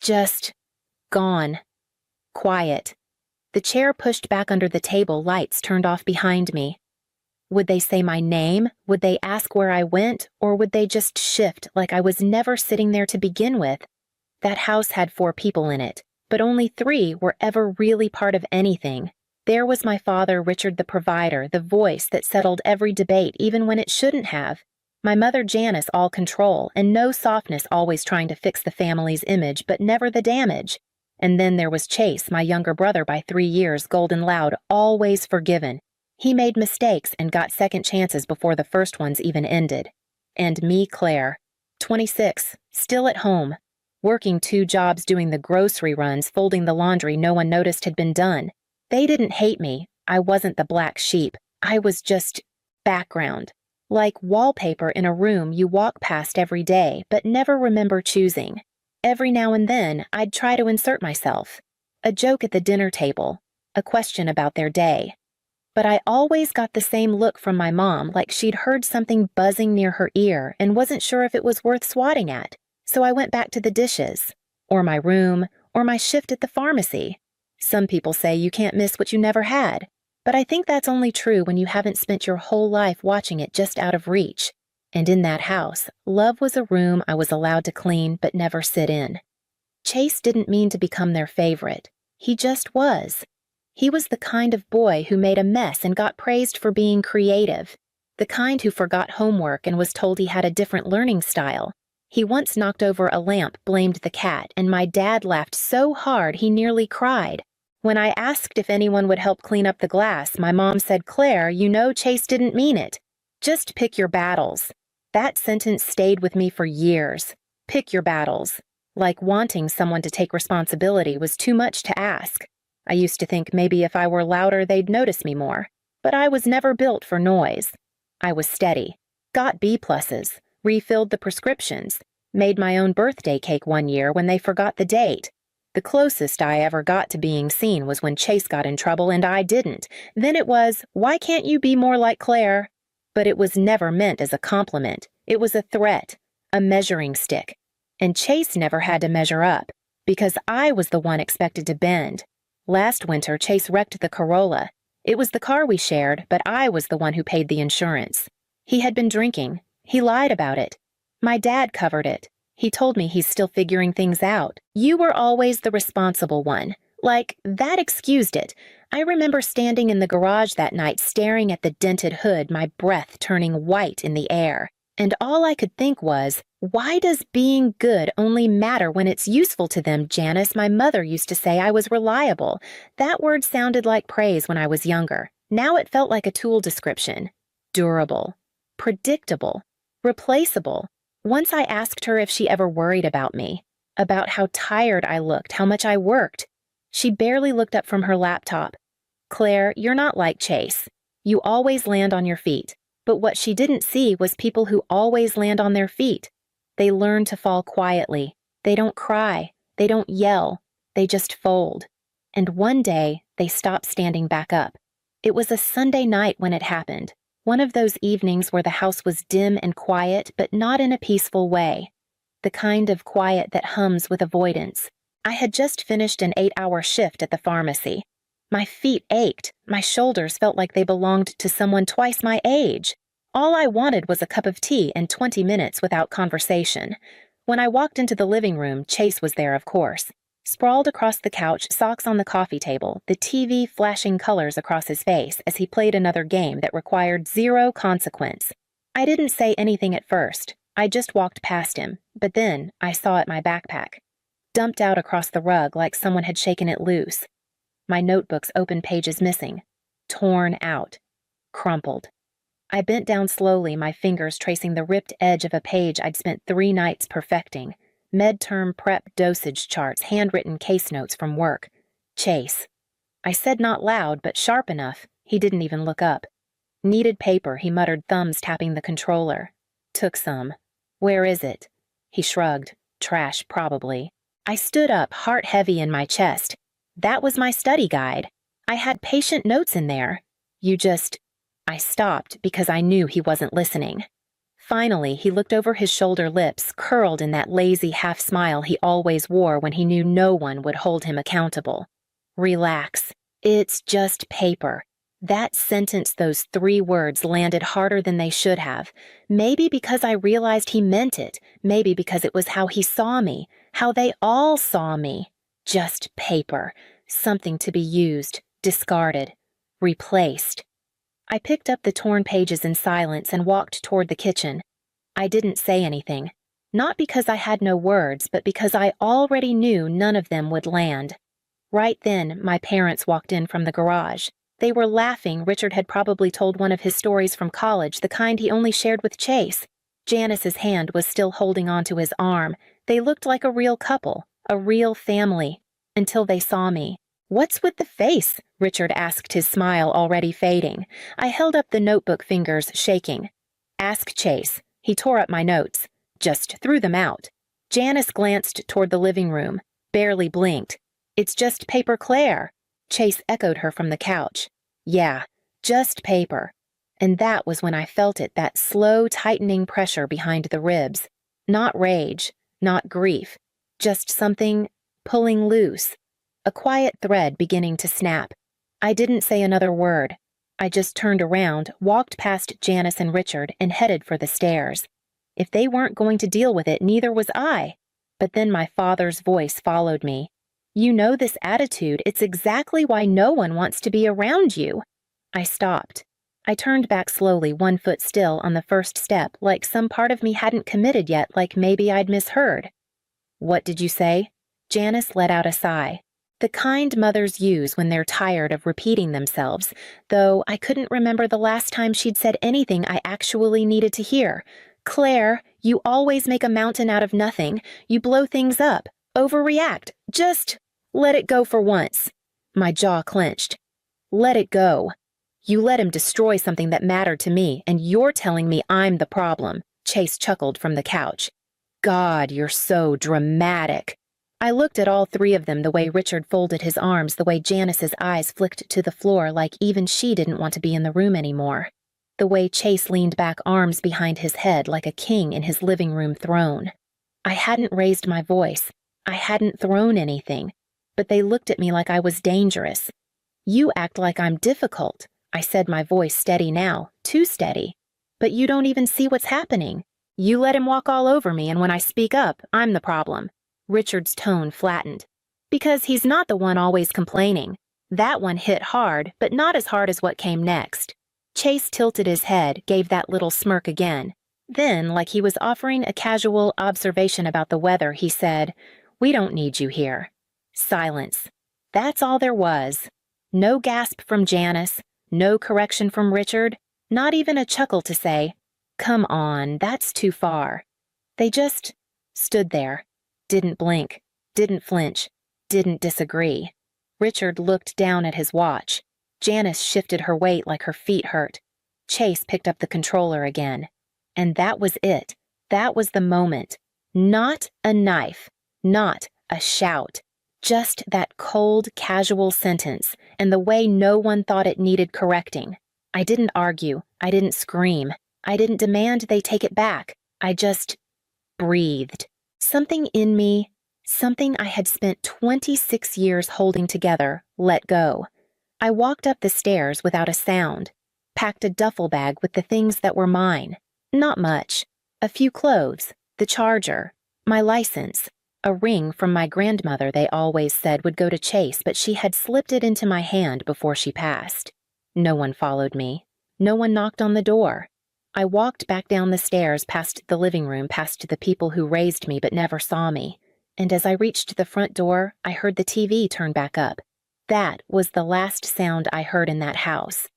Just gone. Quiet. The chair pushed back under the table, lights turned off behind me. Would they say my name? Would they ask where I went? Or would they just shift like I was never sitting there to begin with? That house had 4 people in it, but only 3 were ever really part of anything. There was my father, Richard the provider, the voice that settled every debate even when it shouldn't have. My mother, Janice, all control, and no softness, always trying to fix the family's image, but never the damage. And then there was Chase, my younger brother by 3 years, golden loud, always forgiven. He made mistakes and got second chances before the first ones even ended. And me, Claire, 26, still at home, working 2 jobs, doing the grocery runs, folding the laundry no one noticed had been done. They didn't hate me. I wasn't the black sheep. I was just background. Like wallpaper in a room you walk past every day but never remember choosing. Every now and then, I'd try to insert myself. A joke at the dinner table. A question about their day. But I always got the same look from my mom, like she'd heard something buzzing near her ear and wasn't sure if it was worth swatting at. So I went back to the dishes, or my room, or my shift at the pharmacy. Some people say you can't miss what you never had, but I think that's only true when you haven't spent your whole life watching it just out of reach. And in that house, love was a room I was allowed to clean but never sit in. Chase didn't mean to become their favorite. He just was. He was the kind of boy who made a mess and got praised for being creative. The kind who forgot homework and was told he had a different learning style. He once knocked over a lamp, blamed the cat, and my dad laughed so hard he nearly cried. When I asked if anyone would help clean up the glass, my mom said, "Claire, you know Chase didn't mean it. Just pick your battles." That sentence stayed with me for years. Pick your battles. Like wanting someone to take responsibility was too much to ask. I used to think maybe if I were louder they'd notice me more. But I was never built for noise. I was steady. Got B+s. Refilled the prescriptions. Made my own birthday cake one year when they forgot the date. The closest I ever got to being seen was when Chase got in trouble and I didn't. Then it was, "Why can't you be more like Claire?" But it was never meant as a compliment. It was a threat, a measuring stick. And Chase never had to measure up, because I was the one expected to bend. Last winter, Chase wrecked the Corolla. It was the car we shared, but I was the one who paid the insurance. He had been drinking. He lied about it. My dad covered it. He told me he's still figuring things out. You were always the responsible one. Like, that excused it. I remember standing in the garage that night staring at the dented hood, my breath turning white in the air. And all I could think was, why does being good only matter when it's useful to them, Janice? My mother used to say I was reliable. That word sounded like praise when I was younger. Now it felt like a tool description. Durable. Predictable. Replaceable. Once I asked her if she ever worried about me, about how tired I looked, how much I worked. She barely looked up from her laptop. "Claire, you're not like Chase. You always land on your feet." But what she didn't see was people who always land on their feet. They learn to fall quietly. They don't cry. They don't yell. They just fold. And one day, they stop standing back up. It was a Sunday night when it happened. One of those evenings where the house was dim and quiet, but not in a peaceful way. The kind of quiet that hums with avoidance. I had just finished an 8-hour shift at the pharmacy. My feet ached. My shoulders felt like they belonged to someone twice my age. All I wanted was a cup of tea and 20 minutes without conversation. When I walked into the living room, Chase was there, of course. Sprawled across the couch, socks on the coffee table, the TV flashing colors across his face as he played another game that required 0 consequence. I didn't say anything at first. I just walked past him, but then I saw at my backpack. dumped out across the rug like someone had shaken it loose. My notebook's open pages missing, torn out, crumpled. I bent down slowly, my fingers tracing the ripped edge of a page I'd spent 3 nights perfecting. Med-term prep dosage charts, handwritten case notes from work. Chase. I said not loud, but sharp enough. He didn't even look up. Needed paper, he muttered, thumbs tapping the controller. Took some. Where is it? He shrugged. Trash, probably. I stood up, heart heavy in my chest. That was my study guide. I had patient notes in there. I stopped because I knew he wasn't listening. Finally, he looked over his shoulder, lips curled in that lazy half smile he always wore when he knew no one would hold him accountable. Relax. It's just paper. That sentence, those 3 words, landed harder than they should have. Maybe because I realized he meant it. Maybe because it was how he saw me, how they all saw me. Just paper. Something to be used, discarded, replaced. I picked up the torn pages in silence and walked toward the kitchen. I didn't say anything. Not because I had no words, but because I already knew none of them would land. Right then, my parents walked in from the garage. They were laughing. Richard had probably told one of his stories from college, the kind he only shared with Chase. Janice's hand was still holding onto his arm. They looked like a real couple, a real family, until they saw me. "What's with the face?" Richard asked, his smile already fading. I held up the notebook, fingers shaking. "Ask Chase." He tore up my notes. Just threw them out. Janice glanced toward the living room, barely blinked. "It's just paper, Claire." Chase echoed her from the couch. "Yeah, just paper." And that was when I felt it, that slow, tightening pressure behind the ribs. Not rage, not grief, just something pulling loose. A quiet thread beginning to snap. I didn't say another word. I just turned around, walked past Janice and Richard, and headed for the stairs. If they weren't going to deal with it, neither was I. But then my father's voice followed me. "You know this attitude, it's exactly why no one wants to be around you." I stopped. I turned back slowly, 1 foot still on the first step, like some part of me hadn't committed yet, like maybe I'd misheard. "What did you say?" Janice let out a sigh. The kind mothers use when they're tired of repeating themselves, though I couldn't remember the last time she'd said anything I actually needed to hear. "Claire, you always make a mountain out of nothing. You blow things up, overreact. Just let it go for once." My jaw clenched. Let it go. You let him destroy something that mattered to me, and you're telling me I'm the problem. Chase chuckled from the couch. God, you're so dramatic. I looked at all 3 of them, the way Richard folded his arms, the way Janice's eyes flicked to the floor like even she didn't want to be in the room anymore. The way Chase leaned back, arms behind his head like a king in his living room throne. I hadn't raised my voice. I hadn't thrown anything. But they looked at me like I was dangerous. "You act like I'm difficult," I said, my voice steady now, too steady. "But you don't even see what's happening. You let him walk all over me, and when I speak up, I'm the problem." Richard's tone flattened. "Because he's not the one always complaining. That one hit hard, but not as hard as what came next." Chase tilted his head, gave that little smirk again. Then, like he was offering a casual observation about the weather, he said, "We don't need you here." Silence. That's all there was. No gasp from Janice, no correction from Richard, not even a chuckle to say, "Come on, that's too far." They just stood there. Didn't blink, didn't flinch, didn't disagree. Richard looked down at his watch. Janice shifted her weight like her feet hurt. Chase picked up the controller again. And that was it. That was the moment. Not a knife. Not a shout. Just that cold, casual sentence, and the way no one thought it needed correcting. I didn't argue. I didn't scream. I didn't demand they take it back. I just breathed. Something in me, something I had spent 26 years holding together, let go. I walked up the stairs without a sound, packed a duffel bag with the things that were mine. Not much. A few clothes, the charger, my license, a ring from my grandmother they always said would go to Chase, but she had slipped it into my hand before she passed. No one followed me. No one knocked on the door. I walked back down the stairs, past the living room, past the people who raised me but never saw me. And as I reached the front door, I heard the TV turn back up. That was the last sound I heard in that house.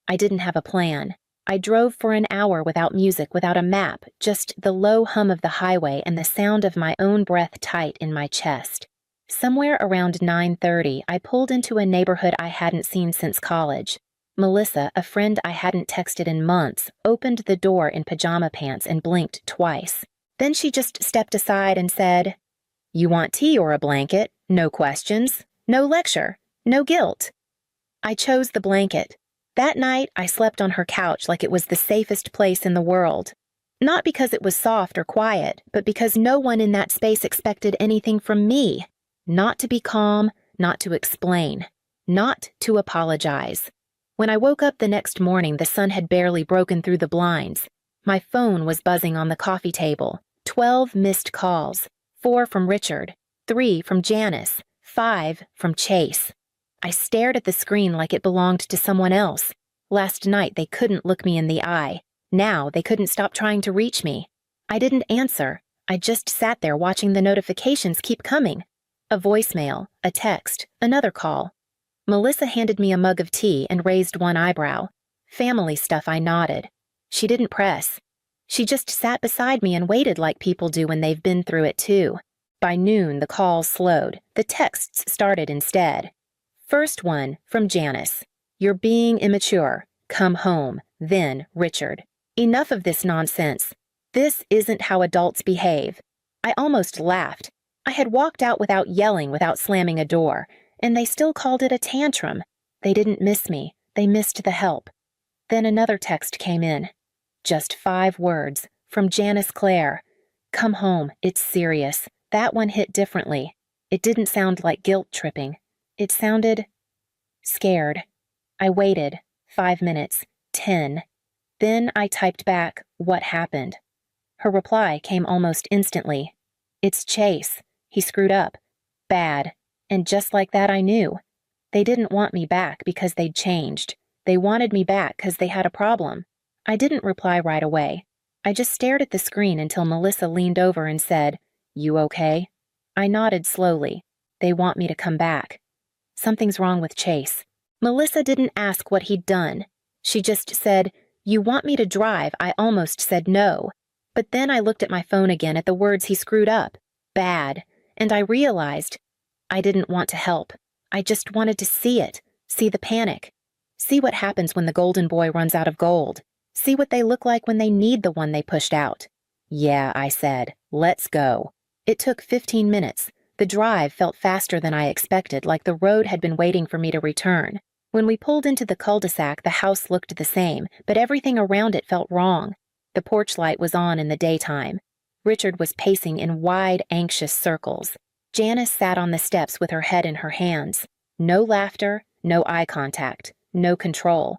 I didn't have a plan. I drove for an hour without music, without a map, just the low hum of the highway and the sound of my own breath tight in my chest. Somewhere around 9:30, I pulled into a neighborhood I hadn't seen since college. Melissa, a friend I hadn't texted in months, opened the door in pajama pants and blinked twice. Then she just stepped aside and said, "You want tea or a blanket? No questions. No lecture. No guilt." I chose the blanket. That night, I slept on her couch like it was the safest place in the world. Not because it was soft or quiet, but because no one in that space expected anything from me. Not to be calm, not to explain, not to apologize. When I woke up the next morning, the sun had barely broken through the blinds. My phone was buzzing on the coffee table. 12 missed calls. 4 from Richard, 3 from Janice, 5 from Chase. I stared at the screen like it belonged to someone else. Last night they couldn't look me in the eye. Now they couldn't stop trying to reach me. I didn't answer. I just sat there watching the notifications keep coming. A voicemail, a text, another call. Melissa handed me a mug of tea and raised one eyebrow. Family stuff, I nodded. She didn't press. She just sat beside me and waited like people do when they've been through it too. By noon, the calls slowed. The texts started instead. First one, from Janice. "You're being immature. Come home." Then, Richard. "Enough of this nonsense. This isn't how adults behave." I almost laughed. I had walked out without yelling, without slamming a door, and they still called it a tantrum. They didn't miss me. They missed the help. Then another text came in. Just 5 words, from Janice Clare. "Come home. It's serious." That one hit differently. It didn't sound like guilt tripping. It sounded scared. I waited. 5 minutes. 10. Then I typed back, "What happened?" Her reply came almost instantly. "It's Chase. He screwed up. Bad." And just like that, I knew. They didn't want me back because they'd changed. They wanted me back because they had a problem. I didn't reply right away. I just stared at the screen until Melissa leaned over and said, "You okay?" I nodded slowly. They want me to come back. Something's wrong with Chase. Melissa didn't ask what he'd done. She just said, "You want me to drive?" I almost said no. But then I looked at my phone again at the words he screwed up. Bad. And I realized I didn't want to help. I just wanted to see it. See the panic. See what happens when the golden boy runs out of gold. See what they look like when they need the one they pushed out. "Yeah," I said. "Let's go." It took 15 minutes. The drive felt faster than I expected, like the road had been waiting for me to return. When we pulled into the cul-de-sac, the house looked the same, but everything around it felt wrong. The porch light was on in the daytime. Richard was pacing in wide, anxious circles. Janice sat on the steps with her head in her hands. No laughter, no eye contact, no control.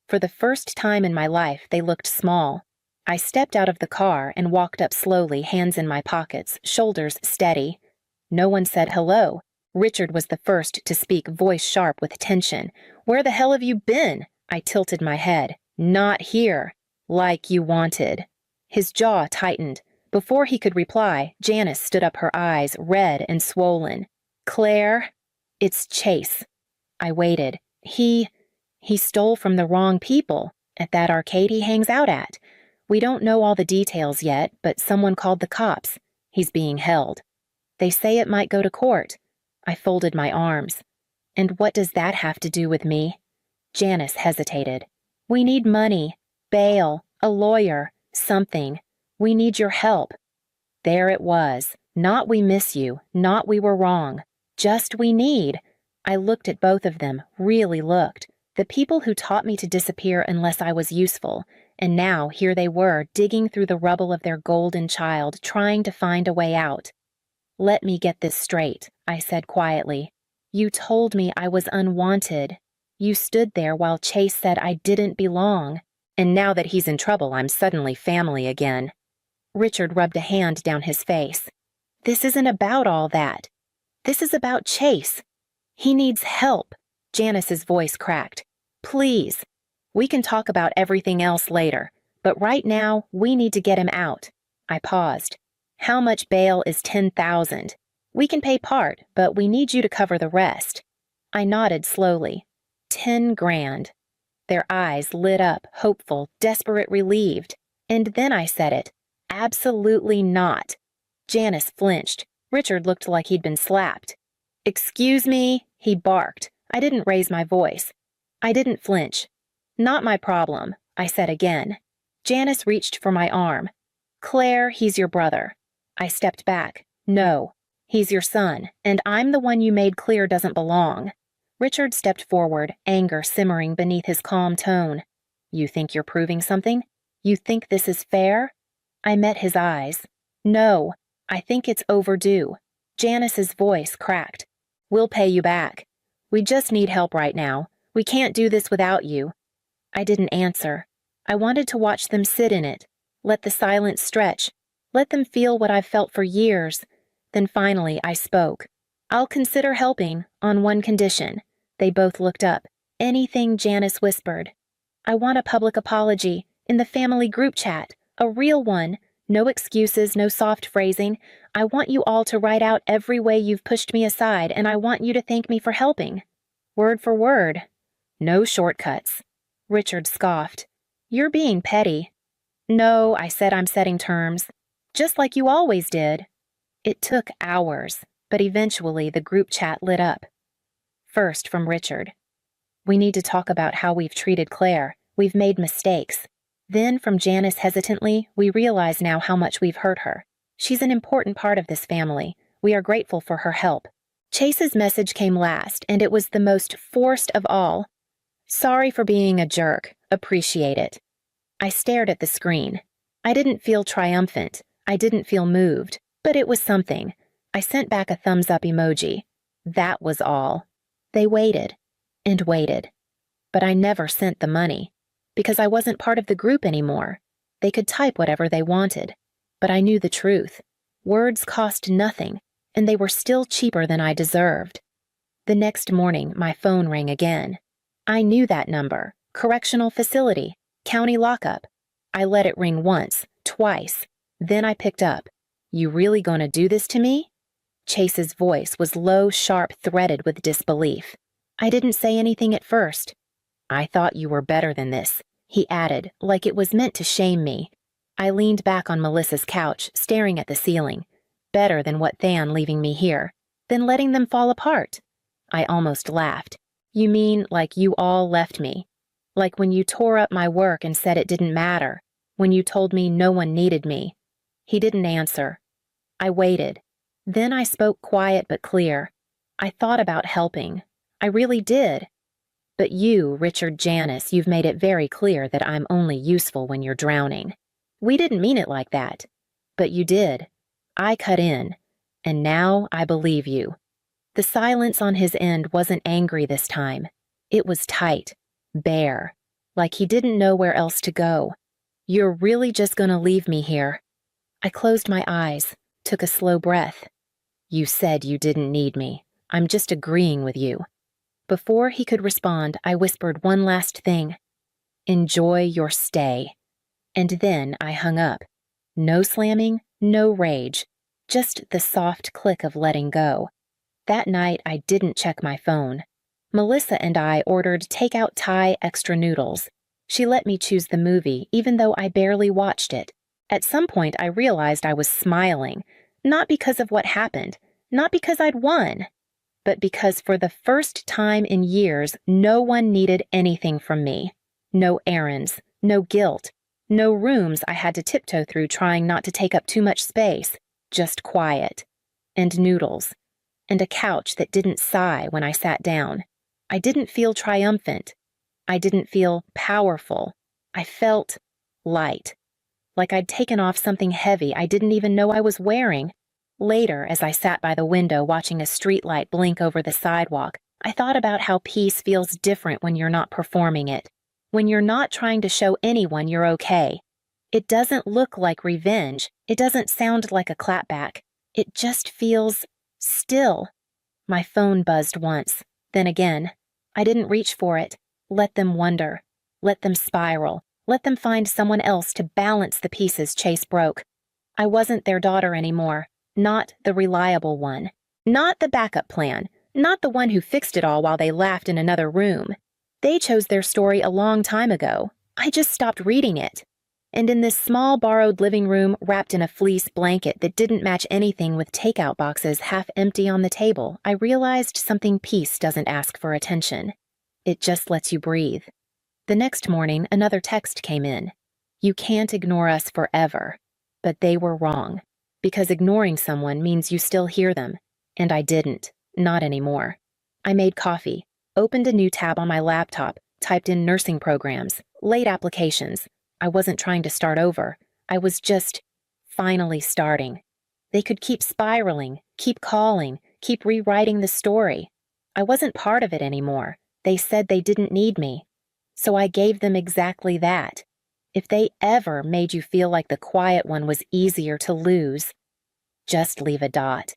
For the first time in my life, they looked small. I stepped out of the car and walked up slowly, hands in my pockets, shoulders steady. No one said hello. Richard was the first to speak, voice sharp with tension. "Where the hell have you been?" I tilted my head. "Not here. Like you wanted." His jaw tightened. Before he could reply, Janice stood up, her eyes red and swollen. "Claire?" "It's Chase." I waited. He stole from the wrong people at that arcade he hangs out at. We don't know all the details yet, but someone called the cops. He's being held. They say it might go to court. I folded my arms. "And what does that have to do with me?" Janice hesitated. "We need money, bail, a lawyer, something. We need your help." There it was. Not "we miss you," not "we were wrong." Just "we need." I looked at both of them, really looked. The people who taught me to disappear unless I was useful. And now here they were, digging through the rubble of their golden child, trying to find a way out. "Let me get this straight," I said quietly. "You told me I was unwanted. You stood there while Chase said I didn't belong. And now that he's in trouble, I'm suddenly family again." Richard rubbed a hand down his face. "This isn't about all that. This is about Chase. He needs help." Janice's voice cracked. "Please. We can talk about everything else later, but right now we need to get him out." I paused. "How much bail is 10,000? We can pay part, but we need you to cover the rest. I nodded slowly. 10 grand. Their eyes lit up, hopeful, desperate, relieved. And then I said it. Absolutely not. Janice flinched. Richard looked like he'd been slapped. Excuse me, he barked. I didn't raise my voice. I didn't flinch. Not my problem, I said again. Janice reached for my arm. Claire, he's your brother. I stepped back. No, he's your son, and I'm the one you made clear doesn't belong. Richard stepped forward, anger simmering beneath his calm tone. You think you're proving something? You think this is fair? I met his eyes. No, I think it's overdue. Janice's voice cracked. We'll pay you back. We just need help right now. We can't do this without you. I didn't answer. I wanted to watch them sit in it, let the silence stretch, let them feel what I've felt for years. Then finally I spoke. I'll consider helping, on one condition. They both looked up. Anything, Janice whispered. I want a public apology, in the family group chat, a real one. No excuses, no soft phrasing. I want you all to write out every way you've pushed me aside, and I want you to thank me for helping. Word for word. No shortcuts. Richard scoffed. You're being petty. No, I said, I'm setting terms. Just like you always did. It took hours, but eventually the group chat lit up. First from Richard. We need to talk about how we've treated Claire. We've made mistakes. Then from Janice hesitantly, we realize now how much we've hurt her. She's an important part of this family. We are grateful for her help. Chase's message came last, and it was the most forced of all. Sorry for being a jerk. Appreciate it. I stared at the screen. I didn't feel triumphant. I didn't feel moved. But it was something. I sent back a thumbs-up emoji. That was all. They waited. And waited. But I never sent the money. Because I wasn't part of the group anymore. They could type whatever they wanted. But I knew the truth. Words cost nothing, and they were still cheaper than I deserved. The next morning, my phone rang again. I knew that number. Correctional facility. County lockup. I let it ring once, twice. Then I picked up. You really gonna do this to me? Chase's voice was low, sharp, threaded with disbelief. I didn't say anything at first. I thought you were better than this, he added, like it was meant to shame me. I leaned back on Melissa's couch, staring at the ceiling. Better than what Than leaving me here, than letting them fall apart. I almost laughed. You mean like you all left me? Like when you tore up my work and said it didn't matter, when you told me no one needed me. He didn't answer. I waited. Then I spoke quiet but clear. I thought about helping. I really did. But you, Richard Janice, you've made it very clear that I'm only useful when you're drowning. We didn't mean it like that. But you did. I cut in. And now I believe you. The silence on his end wasn't angry this time. It was tight, bare, like he didn't know where else to go. You're really just gonna leave me here? I closed my eyes, took a slow breath. You said you didn't need me. I'm just agreeing with you. Before he could respond, I whispered one last thing. Enjoy your stay. And then I hung up. No slamming, no rage, just the soft click of letting go. That night, I didn't check my phone. Melissa and I ordered takeout Thai extra noodles. She let me choose the movie, even though I barely watched it. At some point, I realized I was smiling, not because of what happened, not because I'd won, but because for the first time in years, no one needed anything from me. No errands, no guilt, no rooms I had to tiptoe through trying not to take up too much space, just quiet. And noodles. And a couch that didn't sigh when I sat down. I didn't feel triumphant. I didn't feel powerful. I felt light. Like I'd taken off something heavy I didn't even know I was wearing. Later, as I sat by the window watching a streetlight blink over the sidewalk, I thought about how peace feels different when you're not performing it. When you're not trying to show anyone you're okay. It doesn't look like revenge. It doesn't sound like a clapback. It just feels still. My phone buzzed once, then again. I didn't reach for it. Let them wonder. Let them spiral. Let them find someone else to balance the pieces Chase broke. I wasn't their daughter anymore, not the reliable one. Not the backup plan, not the one who fixed it all while they laughed in another room. They chose their story a long time ago. I just stopped reading it. And in this small borrowed living room wrapped in a fleece blanket that didn't match anything with takeout boxes half empty on the table, I realized something peace doesn't ask for attention. It just lets you breathe. The next morning, another text came in. You can't ignore us forever. But they were wrong. Because ignoring someone means you still hear them. And I didn't. Not anymore. I made coffee, opened a new tab on my laptop, typed in nursing programs, late applications. I wasn't trying to start over. I was just finally starting. They could keep spiraling, keep calling, keep rewriting the story. I wasn't part of it anymore. They said they didn't need me. So I gave them exactly that. If they ever made you feel like the quiet one was easier to lose, just leave a dot.